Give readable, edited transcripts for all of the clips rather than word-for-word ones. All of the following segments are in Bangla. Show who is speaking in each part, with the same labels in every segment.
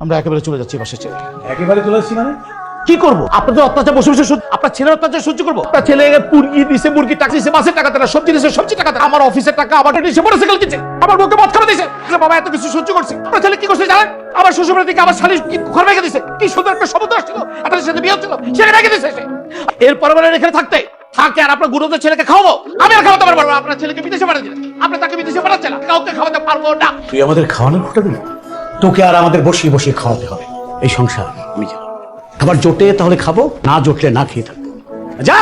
Speaker 1: আমরা একেবারে চলে যাচ্ছি বাসে ছেড়ে।
Speaker 2: একেবারে চলে আসছি মানে
Speaker 1: কি করবো? আপনাদের অত্যাচার বসে বসে আপনার ছেলের অত্যাচার সহ্য করবো? আপনার ছেলে মুরগি দিছে, মুরগির টাকা দিছে, মাছের টাকা দেয়, সবজি দিছে, সবজি টাকা দেয়, আমার অফিসের টাকা আমার দিছে, মোটরসাইকেল কিনছে, আমার বউকে মদ খাওয়া দিছে। বাবা এত কিছু সহ্য করছে, আপনার ছেলে কি করছে জানেন? আমার শ্বশুরবাড়ি থেকে আমার শালী ঘর ভেঙে দিছে। কি সুন্দর একটা সমুদ্র আসছিল, আপনার সাথে বিয়ে হচ্ছিল, সেখানে রেখে দিছে সে। এরপরে বলেন এখানে থাকতে থাকে আর আপনার গুরুদের ছেলেকে খাওয়াবো? আমি আর খাওয়াতে পারবো না। আপনার ছেলেকে বিদেশে পাঠিয়ে দিলেন, আপনি তাকে বিদেশে পাঠাচ্ছেন না, কাউকে খাওয়াতে পারবো না।
Speaker 2: তুই আমাদের খাওয়ানোর খোটা দিলি, তোকে আর আমাদের বসিয়ে বসিয়ে খাওয়াতে হবে। এই সংসার আমি জানি, খাবার জোটে তাহলে খাবো, না জোটলে না খেয়ে থাকবো। যা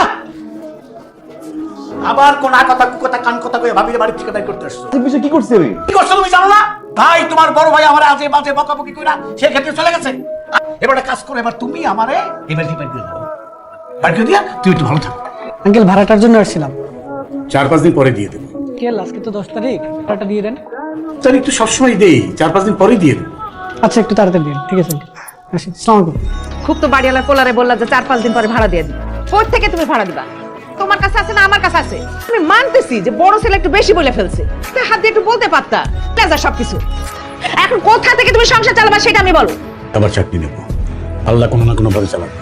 Speaker 2: আবার কোন কথা কুকথা কান কথা কয়ে ভাবির বাড়ি থেকে বের করতে আসছো।
Speaker 1: কি করছে আমি?
Speaker 2: কি করছো তুমি জানো না? ভাই তোমার বড় ভাই আমার আজে বাজে বকাবকি কইরা সে ক্ষেত্রে চলে গেছে। এবার একটা কাজ করো, এবার তুমি আমারে এবার দিবেন দিয়ে দাও। বাড়ি করে দিয়া তুই একটু ভালো থাক।
Speaker 3: আঙ্কেল ভাড়াটার জন্য আসছিলাম।
Speaker 2: 4-5 দিন পরে দিয়ে দেবো।
Speaker 3: কেল আজকে তো 10 তারিখ, ভাড়াটা দিয়ে দেন।
Speaker 2: তাহলে একটু সবসময় দেই, 4-5 দিন পরেই দিয়ে দেবো।
Speaker 3: আচ্ছা একটু তাড়াতাড়ি দিন, ঠিক আছে আঙ্কেল। আসি, আসসালামু আলাইকুম।
Speaker 4: খুব তো বাড়িওয়ালা কোলারে বললা যে 4-5 দিন পরে ভাড়া দিয়ে দিই। কই থেকে তুমি ভাড়া দিবা? তোমার কাছে আছে না আমার কাছে আছে? আমি মানতেছি যে বড় ছেলে একটু বেশি বলে ফেলছে, তুই হাত দিয়ে একটু বলতে পারতা। প্লেজার সবকিছু এখন কোথা থেকে তুমি সংসার চালাবা সেটা আমি বলো।
Speaker 2: আবার চাকরি নেবো, আল্লাহ কোনো না কোনো ভাবে চালাবে।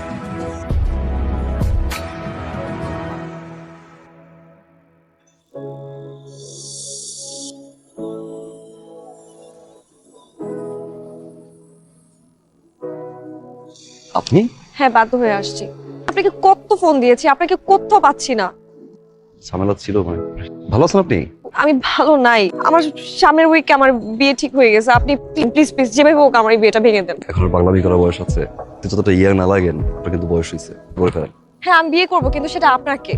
Speaker 5: আপনি?
Speaker 6: হ্যাঁ বাধ্য হয়ে আসছি। আপনাকে কত ফোন দিয়েছি, আপনাকে কোথাও পাচ্ছি না।
Speaker 5: ঝামেলা ছিল ভাই। ভালো আছেন আপনি?
Speaker 6: আমি ভালো নাই। আমার সামনের উইকে আমার বিয়ে ঠিক হয়ে গেছে। আপনি প্লিজ প্লিজ যেভাবে হোক আমার এই বিয়েটা ভেঙে দেন।
Speaker 5: এখন আর বাংলা বিয়ে করার বয়স আছে। যতটা ইয়ার না লাগেন, আপনার কিন্তু বয়স হয়েছে। করে ফেলেন।
Speaker 6: হ্যাঁ আমি বিয়ে করব, কিন্তু সেটা আপনাকে।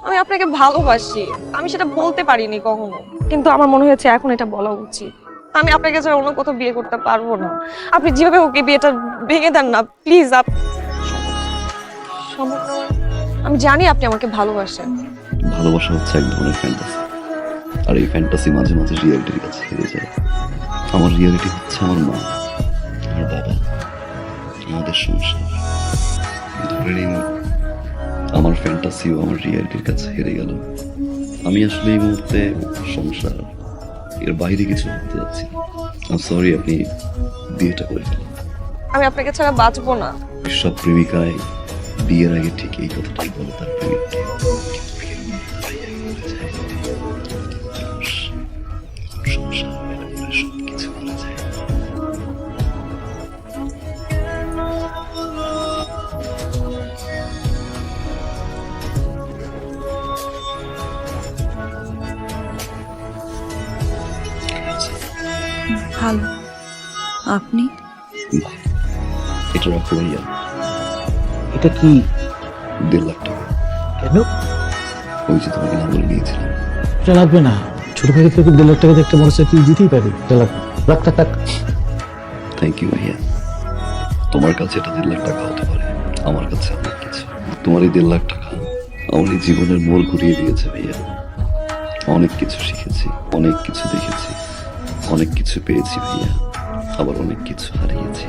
Speaker 6: আমি আপনাকে ভালোবাসি, আমি সেটা বলতে পারিনি কখনো, কিন্তু আমার মনে হয়েছে এখন এটা বলা উচিত। আমি আপনাকে ছাড়া অন্য কোথাও বিয়ে করতে পারবো না। আপনি যেভাবে হোক এই বিয়েটা ভেঙে দেন না প্লিজ। আমি জানি আপনি আমাকে ভালোবাসেন।
Speaker 5: ভালোবাসা হচ্ছে এক ধরনের ফ্যান্টাসি, আর এই ফ্যান্টাসি মাঝে মাঝে রিয়ালিটির কাছে হেরে যায়। আমার রিয়ালিটি হচ্ছে আমার মা, আমার বাবা, আমাদের সংসার। ধরে নিন আমার ফ্যান্টাসিও আমার রিয়ালিটির কাছে হেরে গেল। আমি আসলে এই মুহূর্তে সংসার এর বাইরে কিছু করতে যাচ্ছি। সরি, আপনি বিয়েটা করে ফেলেন।
Speaker 6: আমি আপনাকে ছাড়া বাঁচবো না।
Speaker 5: সব প্রেমিকায় বিয়ের আগে ঠিক এই কথাটাই বলে তার প্রেমিককে। সবকিছু বলা যায়।
Speaker 7: ভালো। আপনি?
Speaker 5: এটা রাখো ভাইয়া।
Speaker 1: এটা কি?
Speaker 5: 1.5 লাখ টাকা।
Speaker 1: কেন?
Speaker 5: ওই যে তোমাকে না বলে দিয়েছিলাম।
Speaker 1: এটা লাগবে না, ছোট ভাই থেকে 1.5 লাখ টাকা দেখতে মোটরসাইকেল দিতেই পারি। লাখ টাকা।
Speaker 5: থ্যাংক ইউ ভাইয়া। তোমার কাছে এটা 1.5 লাখ টাকা হতে পারে, আমার কাছে অনেক কিছু। তোমার এই 1.5 লাখ টাকা আমার এই জীবনের মোড় ঘুরিয়ে দিয়েছে ভাইয়া। অনেক কিছু শিখেছি, অনেক কিছু দেখেছি, অনেক কিছু পেয়েছি ভাইয়া, আবার অনেক কিছু হারিয়েছি।